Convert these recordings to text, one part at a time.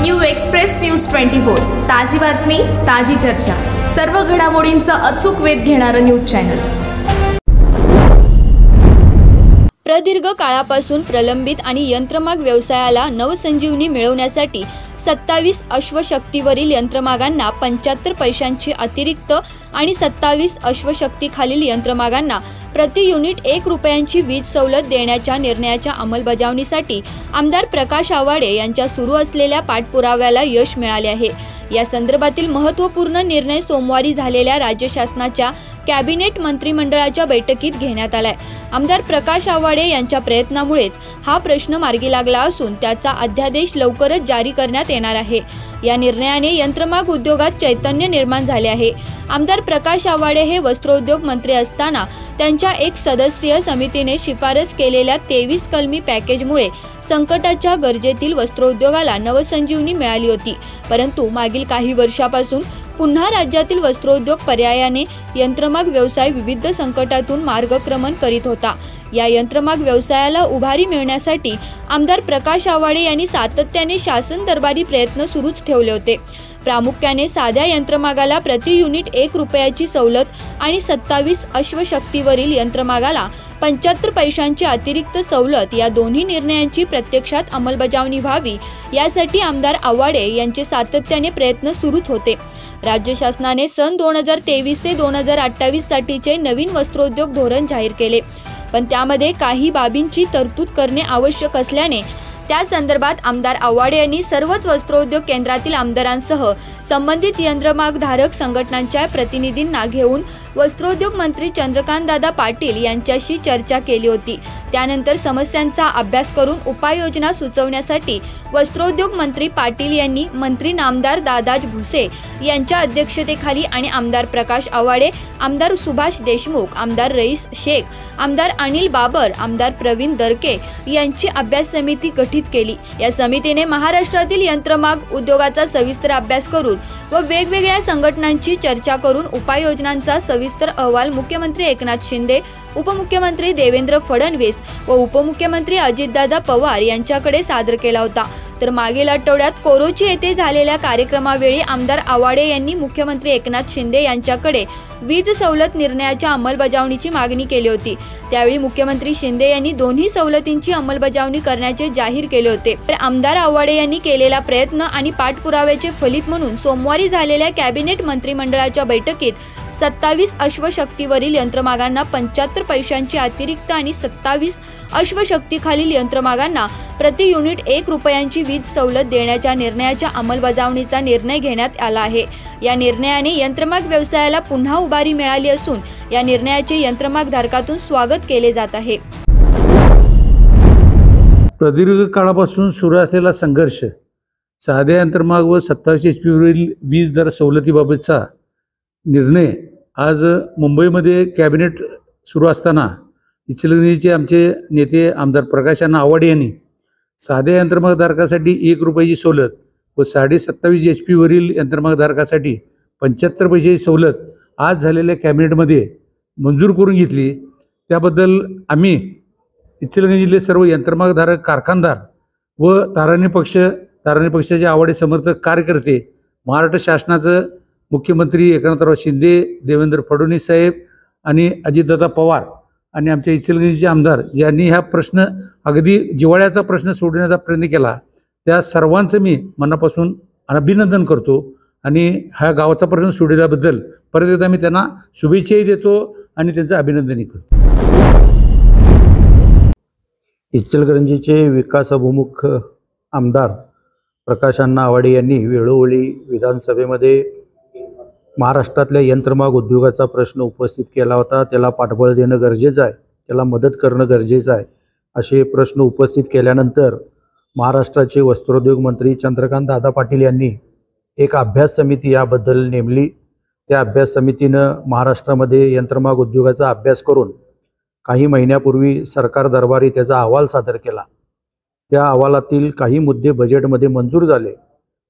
New express news 24 ताजी बातमी ताजी चर्चा सर्व घडामोडींचा अचूक वेध घेणारं न्यूज चॅनल। प्रदीर्घ काळापासून प्रलंबित आणि यंत्रमाग व्यवसायाला नवसंजीवनी मिळवण्यासाठी 27 अश्वशक्तीवरील यंत्रमागांना 75 पैशांची अतिरिक्त आणि 27 अश्वशक्तीखालील यंत्रमागांना प्रति युनिट 1 रुपयांची वीज सवलत देण्याच्या निर्णयाच्या अंमलबजावणीसाठी आमदार प्रकाश आवाडे यांच्या सुरू असलेल्या पाठपुराव्याला यश मिळाले आहे। या संदर्भातील महत्त्वपूर्ण निर्णय सोमवारी झालेल्या राज्य शासनाच्या कॅबिनेट मंत्रिमंडळाच्या बैठकीत घेण्यात आलाय। आमदार प्रकाश आवाडे यांच्या प्रयत्नामुळेच हा प्रश्न मार्गी लागला असून त्याचा अध्यादेश लवकरच जारी करण्यात येणार आहे। या निर्णयाने यंत्रमाग उद्योगात चैतन्य निर्माण झाले आहे। आमदार प्रकाश आवाडे हे वस्त्रोद्योग मंत्री असताना त्यांच्या एक सदस्यीय समितीने शिफारस केलेल्या 23 कलमी पॅकेजमुळे संकटाच्या गरजेतील वस्त्रोद्योगाला नवसंजीवनी मिळाली होती, परंतु मागील काही वर्षापासून पुन्हा राज्यातील वस्त्रोद्योग पर्यायाने यंत्रमाग व्यवसाय विविध संकटातून मार्गक्रमण करीत होता। या यंत्रमाग व्यवसायाला उभारी मिळण्यासाठी आमदार प्रकाश आवाडे यांनी सातत्याने शासन दरबारी प्रयत्न सुरूच ठेवले होते। प्रामुख्याने साध्या यंत्रमागाला प्रति युनिट 1 रुपयाची सवलत आणि 27 अश्वशक्तीवरील यंत्रमागाला 75 पैशांची अतिरिक्त सवलत या दोन्ही निर्णयांची प्रत्यक्षात अंमलबजावणी व्हावी यासाठी आमदार आवाडे यांचे सातत्याने प्रयत्न सुरूच होते। राज्य शासनाने सन 2023 ते 2028 साठीचे नवीन वस्त्रोद्योग धोरण जाहीर केले, पण त्यामध्ये काही बाबींची तरतूद करणे आवश्यक असल्याने त्या संदर्भात आमदार आवाडे यांनी सर्वच वस्त्रोद्योग केंद्रातील आमदारांसह संबंधित यंत्रमागधारक संघटनांच्या प्रतिनिधींना घेऊन वस्त्रोद्योग मंत्री चंद्रकांतदादा पाटील यांच्याशी चर्चा केली होती। त्यानंतर समस्यांचा अभ्यास करून उपाययोजना सुचवण्यासाठी वस्त्रोद्योग मंत्री पाटील यांनी मंत्री नामदार दादाजी भुसे यांच्या अध्यक्षतेखाली आणि आमदार प्रकाश आवाडे, आमदार सुभाष देशमुख, आमदार रईस शेख, आमदार अनिल बाबर, आमदार प्रवीण दरके यांची अभ्यास समिती गठीत केली। या समितीने महाराष्ट्रातील यंत्रमाग उद्योगाचा सविस्तर अभ्यास करून व वेगवेगळ्या संघटनांची चर्चा करून उपाययोजनांचा सविस्तर अहवाल मुख्यमंत्री एकनाथ शिंदे, उपमुख्यमंत्री देवेंद्र फडणवीस व उपमुख्यमंत्री अजितदादा पवार यांच्याकडे सादर केला होता। तर मागील आठवड्यात कोरोची येथे झालेल्या कार्यक्रमावेळी आमदार आवाडे यांनी मुख्यमंत्री एकनाथ शिंदे यांच्याकडे वीज सवलत निर्णयाच्या अंमलबजावणीची मागणी केली होती। त्यावेळी मुख्यमंत्री शिंदे यांनी दोन्ही सवलतींची अंमलबजावणी करण्याचे जाहीर केले होते। तर आमदार आवाडे यांनी केलेला प्रयत्न आणि पाठपुराव्याचे फलित म्हणून सोमवारी झालेल्या कॅबिनेट मंत्रिमंडळाच्या बैठकीत 27 अश्वशक्तीवरील यंत्रमागांना 75 पैशांची अतिरिक्त आणि 27 अश्वशक्तीखालील यंत्रमागांना प्रति युनिट 1 रुपयांची वीज सवलत देण्याच्या निर्णयाच्या अंमलबजावणीचा निर्णय घेण्यात आला आहे। या निर्णयाने यंत्रमाग व्यवसायाला पुन्हा उभारी मिळाली असून या निर्णयाचे यंत्रमाग धारकातून स्वागत केले जात आहे। प्रदीर्घ काळापासून सुरू असलेला संघर्ष, साध्या यंत्रमाग व 27 HP वीज दर सवलतीबाबतचा निर्णय आज मुंबईमध्ये कॅबिनेट सुरू असताना इचलकरंजीचे आमचे नेते आमदार प्रकाश आवाडे यांनी साध्या यंत्रमागधारकासाठी 1 रुपयाची सवलत व 27.5 HP वरील यंत्रमागधारकासाठी 75 पैशाची सवलत आज झालेल्या कॅबिनेटमध्ये मंजूर करून घेतली। त्याबद्दल आम्ही इचलकरंजीतले सर्व यंत्रमागधारक कारखानदार व ताराणी पक्षाचे आवाडे समर्थक कार्यकर्ते, महाराष्ट्र शासनाचं मुख्यमंत्री एकनाथराव शिंदे, देवेंद्र फडणवीस साहेब आणि अजितदादा पवार आणि आमच्या इचलकरंजीचे आमदार ज्यांनी हा प्रश्न अगदी जिव्हाळ्याचा प्रश्न सोडवण्याचा प्रयत्न केला, त्या सर्वांचं मी मनापासून अभिनंदन करतो आणि हा गावाचा प्रश्न सोडवल्याबद्दल परत एकदा मी त्यांना शुभेच्छाही देतो आणि त्यांचं अभिनंदनही करतो। इचलकरंजीचे विकासाभिमुख आमदार प्रकाश आवाडे यांनी वेळोवेळी विधानसभेमध्ये महाराष्ट्रातल्या यंत्रमाग उद्योगाचा प्रश्न उपस्थित केला होता। त्याला पाठबळ देणं गरजेचं आहे, त्याला मदत करणं गरजेचं आहे असे प्रश्न उपस्थित केल्यानंतर महाराष्ट्राचे वस्त्रोद्योग मंत्री चंद्रकांतदादा पाटील यांनी एक अभ्यास समिती याबद्दल नेमली। त्या अभ्यास समितीनं महाराष्ट्रामध्ये यंत्रमाग उद्योगाचा अभ्यास करून काही महिन्यापूर्वी सरकार दरबारी त्याचा अहवाल सादर केला। त्या अहवालातील काही मुद्दे बजेटमध्ये मंजूर झाले,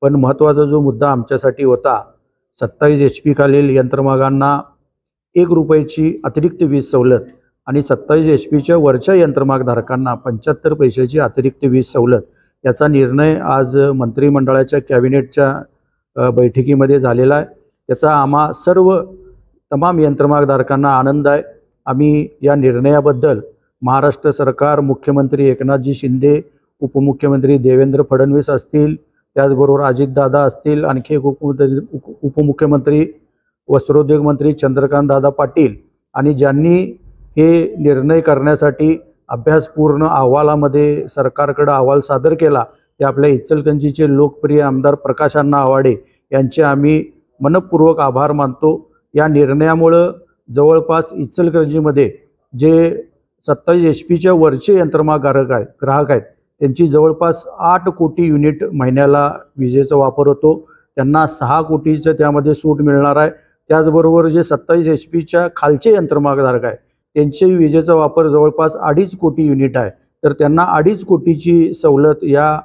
पण महत्त्वाचा जो मुद्दा आमच्यासाठी होता 27 HP खालील यंत्रमागांना 1 रुपयाची अतिरिक्त वीज सवलत आणि 27 HP वरच्या यंत्रमागधारकांना 75 पैशाची अतिरिक्त वीज सवलत याचा निर्णय आज मंत्रिमंडळाच्या कॅबिनेटच्या बैठकीमध्ये झालेला आहे। त्याचा आम्हा तमाम यंत्रमागधारकांना आनंद आहे। आम्ही या निर्णयाबद्दल महाराष्ट्र सरकार, मुख्यमंत्री एकनाथजी शिंदे, उपमुख्यमंत्री देवेंद्र फडणवीस असतील, त्याचबरोबर अजितदादा असतील, आणखी एक उपमुख्यमंत्री वस्त्रोद्योग मंत्री चंद्रकांत दादा पाटील आणि ज्यांनी हे निर्णय करण्यासाठी अभ्यासपूर्ण अहवालामध्ये सरकारकडे अहवाल सादर केला ते आपल्या इचलकरंजीचे लोकप्रिय आमदार प्रकाश अण्णा आवाडे यांचे आम्ही मनपूर्वक आभार मानतो। या निर्णयामुळे जवळपास इचलकरंजीमध्ये जे 27 HP वरचे यंत्रमाग ग्राहक आहेत त्यांची जवळपास 8 कोटी युनिट महिन्याला विजेचा वापर होतो। त्यांना 6 कोटीचं त्यामध्ये सूट मिळणार आहे। त्याचबरोबर जे 27 HP खालचे यंत्रमागधारक आहेत त्यांचे विजेचा वापर जवळपास 2.5 कोटी युनिट आहे, तर त्यांना 2.5 कोटीची सवलत या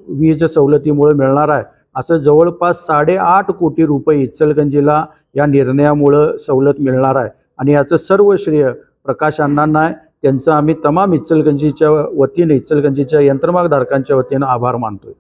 वीज सवलतीमुळे मिळणार आहे। असं जवळपास 8.5 कोटी रुपये इचलकरंजीला या निर्णयामुळे सवलत मिळणार आहे आणि याचं सर्व श्रेय प्रकाश अण्णांना आहे। त्यांचा आम्ही तमाम इचलकरंजीच्या वतीने, इचलकरंजीच्या यंत्रमागधारकांच्या वतीने आभार मानतोय।